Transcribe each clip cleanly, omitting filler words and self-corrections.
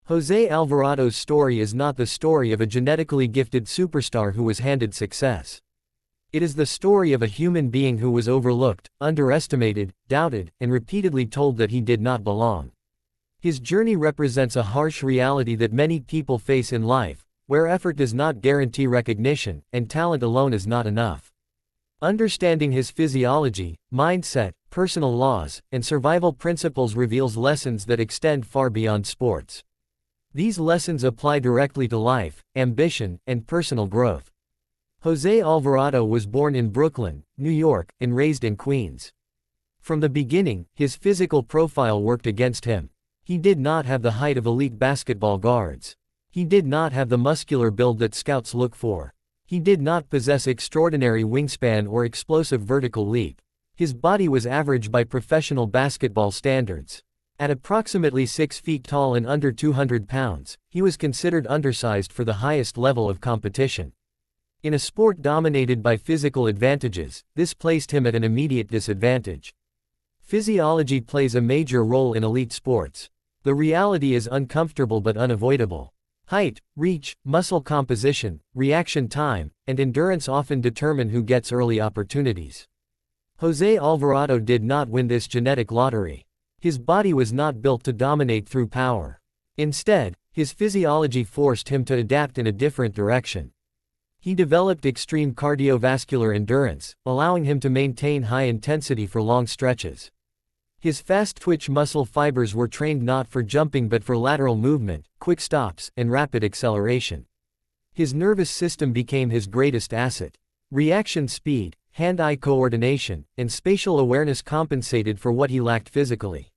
José Alvarado's story is not the story of a genetically gifted superstar who was handed success. It is the story of a human being who was overlooked, underestimated, doubted, and repeatedly told that he did not belong. His journey represents a harsh reality that many people face in life, where effort does not guarantee recognition, and talent alone is not enough. Understanding his physiology, mindset, personal laws, and survival principles reveals lessons that extend far beyond sports. These lessons apply directly to life, ambition, and personal growth. José Alvarado was born in Brooklyn, New York, and raised in Queens. From the beginning, his physical profile worked against him. He did not have the height of elite basketball guards. He did not have the muscular build that scouts look for. He did not possess extraordinary wingspan or explosive vertical leap. His body was average by professional basketball standards. At approximately 6 feet tall and under 200 pounds, he was considered undersized for the highest level of competition. In a sport dominated by physical advantages, this placed him at an immediate disadvantage. Physiology plays a major role in elite sports. The reality is uncomfortable but unavoidable. Height, reach, muscle composition, reaction time, and endurance often determine who gets early opportunities. José Alvarado did not win this genetic lottery. His body was not built to dominate through power. Instead, his physiology forced him to adapt in a different direction. He developed extreme cardiovascular endurance, allowing him to maintain high intensity for long stretches. His fast-twitch muscle fibers were trained not for jumping but for lateral movement, quick stops, and rapid acceleration. His nervous system became his greatest asset. Reaction speed, hand-eye coordination, and spatial awareness compensated for what he lacked physically.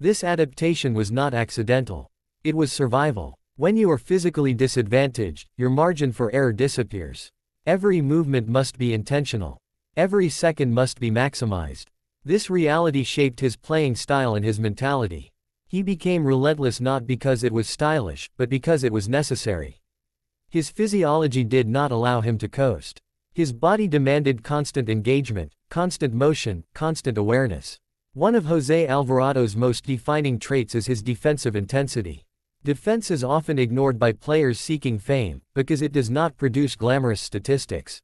This adaptation was not accidental. It was survival. When you are physically disadvantaged, your margin for error disappears. Every movement must be intentional. Every second must be maximized. This reality shaped his playing style and his mentality. He became relentless not because it was stylish, but because it was necessary. His physiology did not allow him to coast. His body demanded constant engagement, constant motion, constant awareness. One of José Alvarado's most defining traits is his defensive intensity. Defense is often ignored by players seeking fame, because it does not produce glamorous statistics.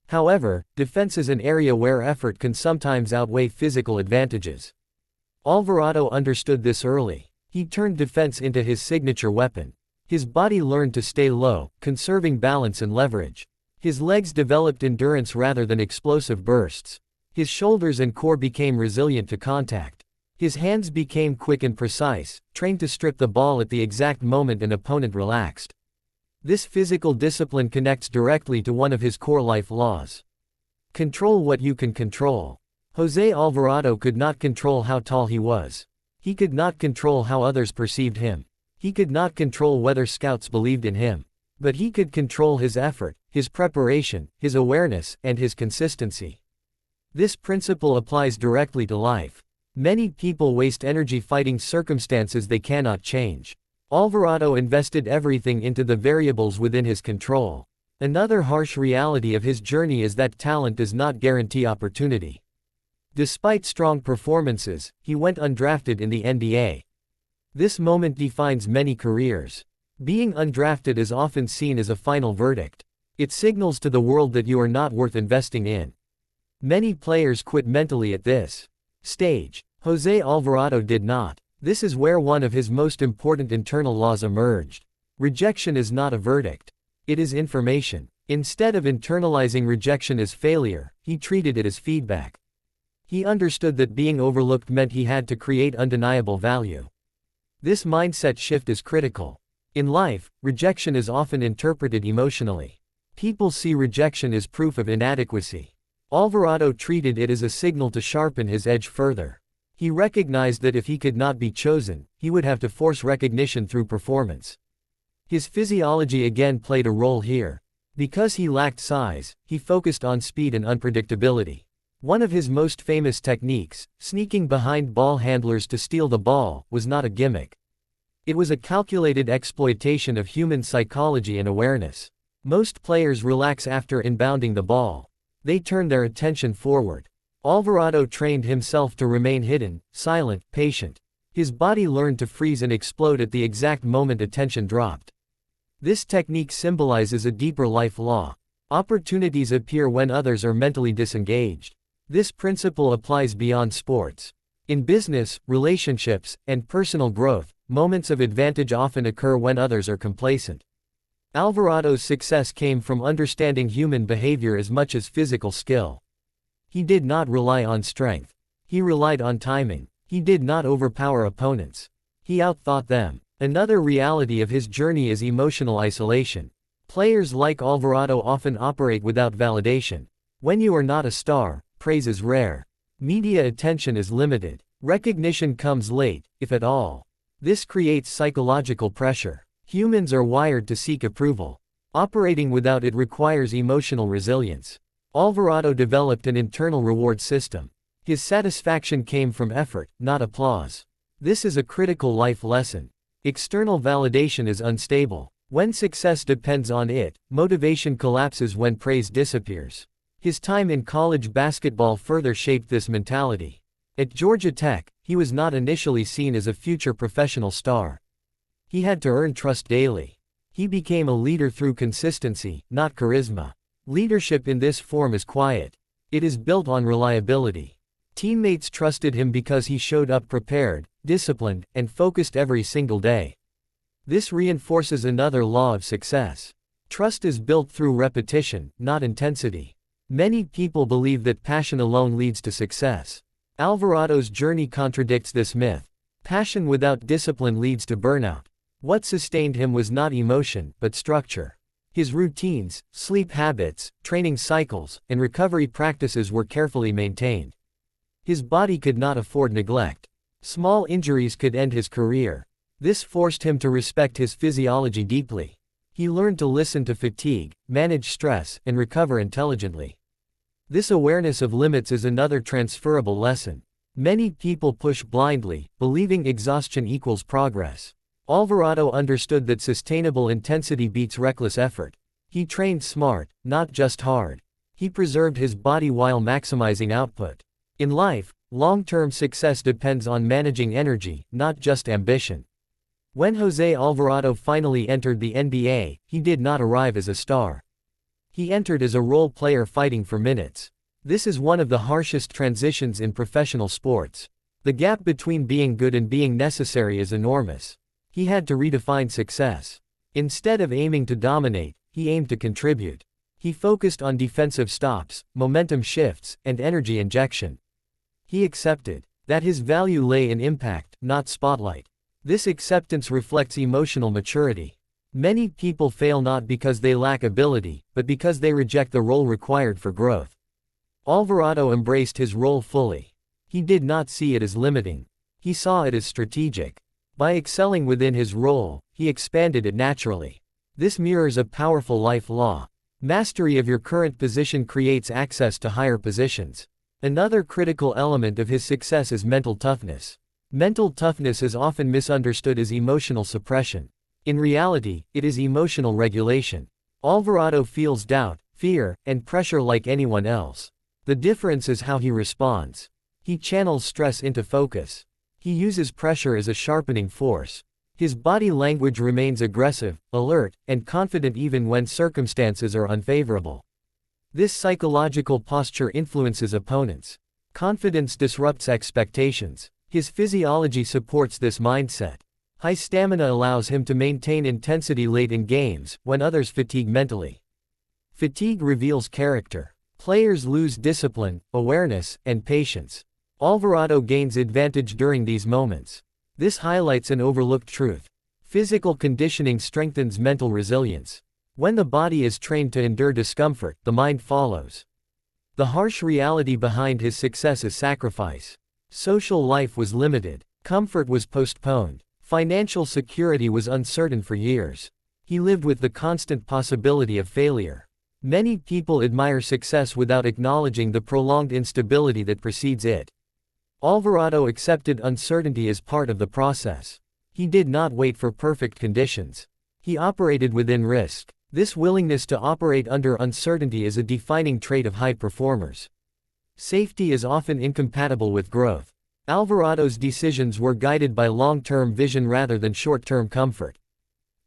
However, defense is an area where effort can sometimes outweigh physical advantages. Alvarado understood this early. He turned defense into his signature weapon. His body learned to stay low, conserving balance and leverage. His legs developed endurance rather than explosive bursts. His shoulders and core became resilient to contact. His hands became quick and precise, trained to strip the ball at the exact moment an opponent relaxed. This physical discipline connects directly to one of his core life laws. Control what you can control. José Alvarado could not control how tall he was. He could not control how others perceived him. He could not control whether scouts believed in him. But he could control his effort, his preparation, his awareness, and his consistency. This principle applies directly to life. Many people waste energy fighting circumstances they cannot change. Alvarado invested everything into the variables within his control. Another harsh reality of his journey is that talent does not guarantee opportunity. Despite strong performances, he went undrafted in the NBA. This moment defines many careers. Being undrafted is often seen as a final verdict. It signals to the world that you are not worth investing in. Many players quit mentally at this stage. José Alvarado did not. This is where one of his most important internal laws emerged. Rejection is not a verdict. It is information. Instead of internalizing rejection as failure, he treated it as feedback. He understood that being overlooked meant he had to create undeniable value. This mindset shift is critical. In life, rejection is often interpreted emotionally. People see rejection as proof of inadequacy. Alvarado treated it as a signal to sharpen his edge further. He recognized that if he could not be chosen, he would have to force recognition through performance. His physiology again played a role here. Because he lacked size, he focused on speed and unpredictability. One of his most famous techniques, sneaking behind ball handlers to steal the ball, was not a gimmick. It was a calculated exploitation of human psychology and awareness. Most players relax after inbounding the ball. They turn their attention forward. Alvarado trained himself to remain hidden, silent, patient. His body learned to freeze and explode at the exact moment attention dropped. This technique symbolizes a deeper life law. Opportunities appear when others are mentally disengaged. This principle applies beyond sports. In business, relationships, and personal growth, moments of advantage often occur when others are complacent. Alvarado's success came from understanding human behavior as much as physical skill. He did not rely on strength. He relied on timing. He did not overpower opponents. He outthought them. Another reality of his journey is emotional isolation. Players like Alvarado often operate without validation. When you are not a star, praise is rare. Media attention is limited. Recognition comes late, if at all. This creates psychological pressure. Humans are wired to seek approval. Operating without it requires emotional resilience. Alvarado developed an internal reward system. His satisfaction came from effort, not applause. This is a critical life lesson. External validation is unstable. When success depends on it, motivation collapses when praise disappears. His time in college basketball further shaped this mentality. At Georgia Tech, he was not initially seen as a future professional star. He had to earn trust daily. He became a leader through consistency, not charisma. Leadership in this form is quiet. It is built on reliability. Teammates trusted him because he showed up prepared, disciplined, and focused every single day. This reinforces another law of success. Trust is built through repetition, not intensity. Many people believe that passion alone leads to success. Alvarado's journey contradicts this myth. Passion without discipline leads to burnout. What sustained him was not emotion, but structure. His routines, sleep habits, training cycles, and recovery practices were carefully maintained. His body could not afford neglect. Small injuries could end his career. This forced him to respect his physiology deeply. He learned to listen to fatigue, manage stress, and recover intelligently. This awareness of limits is another transferable lesson. Many people push blindly, believing exhaustion equals progress. Alvarado understood that sustainable intensity beats reckless effort. He trained smart, not just hard. He preserved his body while maximizing output. In life, long-term success depends on managing energy, not just ambition. When José Alvarado finally entered the NBA, he did not arrive as a star. He entered as a role player fighting for minutes. This is one of the harshest transitions in professional sports. The gap between being good and being necessary is enormous. He had to redefine success. Instead of aiming to dominate, he aimed to contribute. He focused on defensive stops, momentum shifts, and energy injection. He accepted that his value lay in impact, not spotlight. This acceptance reflects emotional maturity. Many people fail not because they lack ability, but because they reject the role required for growth. Alvarado embraced his role fully. He did not see it as limiting. He saw it as strategic. By excelling within his role, he expanded it naturally. This mirrors a powerful life law. Mastery of your current position creates access to higher positions. Another critical element of his success is mental toughness. Mental toughness is often misunderstood as emotional suppression. In reality, it is emotional regulation. Alvarado feels doubt, fear, and pressure like anyone else. The difference is how he responds. He channels stress into focus. He uses pressure as a sharpening force. His body language remains aggressive, alert, and confident even when circumstances are unfavorable. This psychological posture influences opponents. Confidence disrupts expectations. His physiology supports this mindset. High stamina allows him to maintain intensity late in games, when others fatigue mentally. Fatigue reveals character. Players lose discipline, awareness, and patience. Alvarado gains advantage during these moments. This highlights an overlooked truth. Physical conditioning strengthens mental resilience. When the body is trained to endure discomfort, the mind follows. The harsh reality behind his success is sacrifice. Social life was limited. Comfort was postponed. Financial security was uncertain for years. He lived with the constant possibility of failure. Many people admire success without acknowledging the prolonged instability that precedes it. Alvarado accepted uncertainty as part of the process. He did not wait for perfect conditions. He operated within risk. This willingness to operate under uncertainty is a defining trait of high performers. Safety is often incompatible with growth. Alvarado's decisions were guided by long-term vision rather than short-term comfort.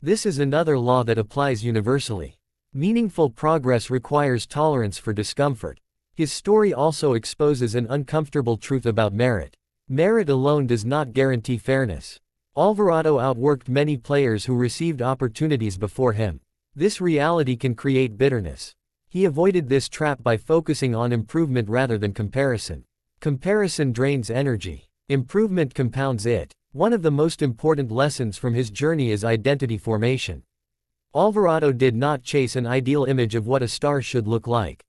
This is another law that applies universally. Meaningful progress requires tolerance for discomfort. His story also exposes an uncomfortable truth about merit. Merit alone does not guarantee fairness. Alvarado outworked many players who received opportunities before him. This reality can create bitterness. He avoided this trap by focusing on improvement rather than comparison. Comparison drains energy. Improvement compounds it. One of the most important lessons from his journey is identity formation. Alvarado did not chase an ideal image of what a star should look like.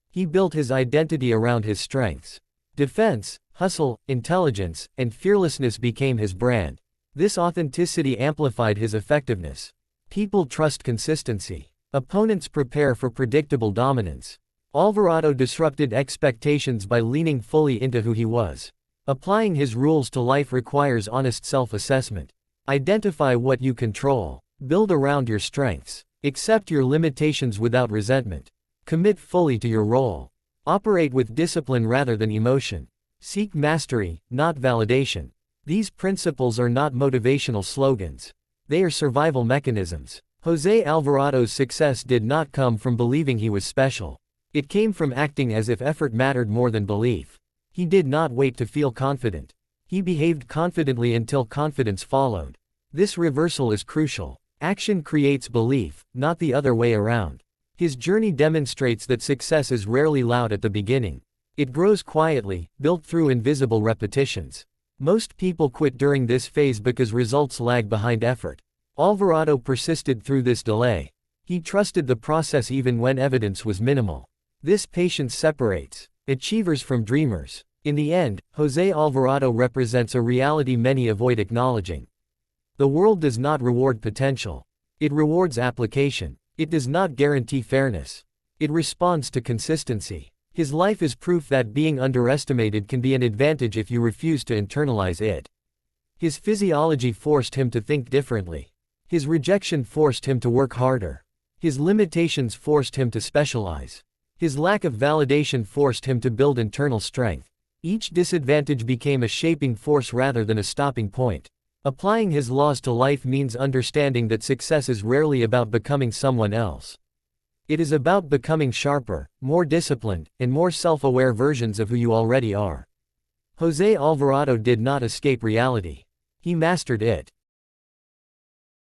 He built his identity around his strengths. Defense, hustle, intelligence, and fearlessness became his brand. This authenticity amplified his effectiveness. People trust consistency. Opponents prepare for predictable dominance. Alvarado disrupted expectations by leaning fully into who he was. Applying his rules to life requires honest self-assessment. Identify what you control. Build around your strengths. Accept your limitations without resentment. Commit fully to your role. Operate with discipline rather than emotion. Seek mastery, not validation. These principles are not motivational slogans. They are survival mechanisms. José Alvarado's success did not come from believing he was special. It came from acting as if effort mattered more than belief. He did not wait to feel confident. He behaved confidently until confidence followed. This reversal is crucial. Action creates belief, not the other way around. His journey demonstrates that success is rarely loud at the beginning. It grows quietly, built through invisible repetitions. Most people quit during this phase because results lag behind effort. Alvarado persisted through this delay. He trusted the process even when evidence was minimal. This patience separates achievers from dreamers. In the end, José Alvarado represents a reality many avoid acknowledging. The world does not reward potential. It rewards application. It does not guarantee fairness. It responds to consistency. His life is proof that being underestimated can be an advantage if you refuse to internalize it. His physiology forced him to think differently. His rejection forced him to work harder. His limitations forced him to specialize. His lack of validation forced him to build internal strength. Each disadvantage became a shaping force rather than a stopping point. Applying his laws to life means understanding that success is rarely about becoming someone else. It is about becoming sharper, more disciplined, and more self-aware versions of who you already are. José Alvarado did not escape reality. He mastered it.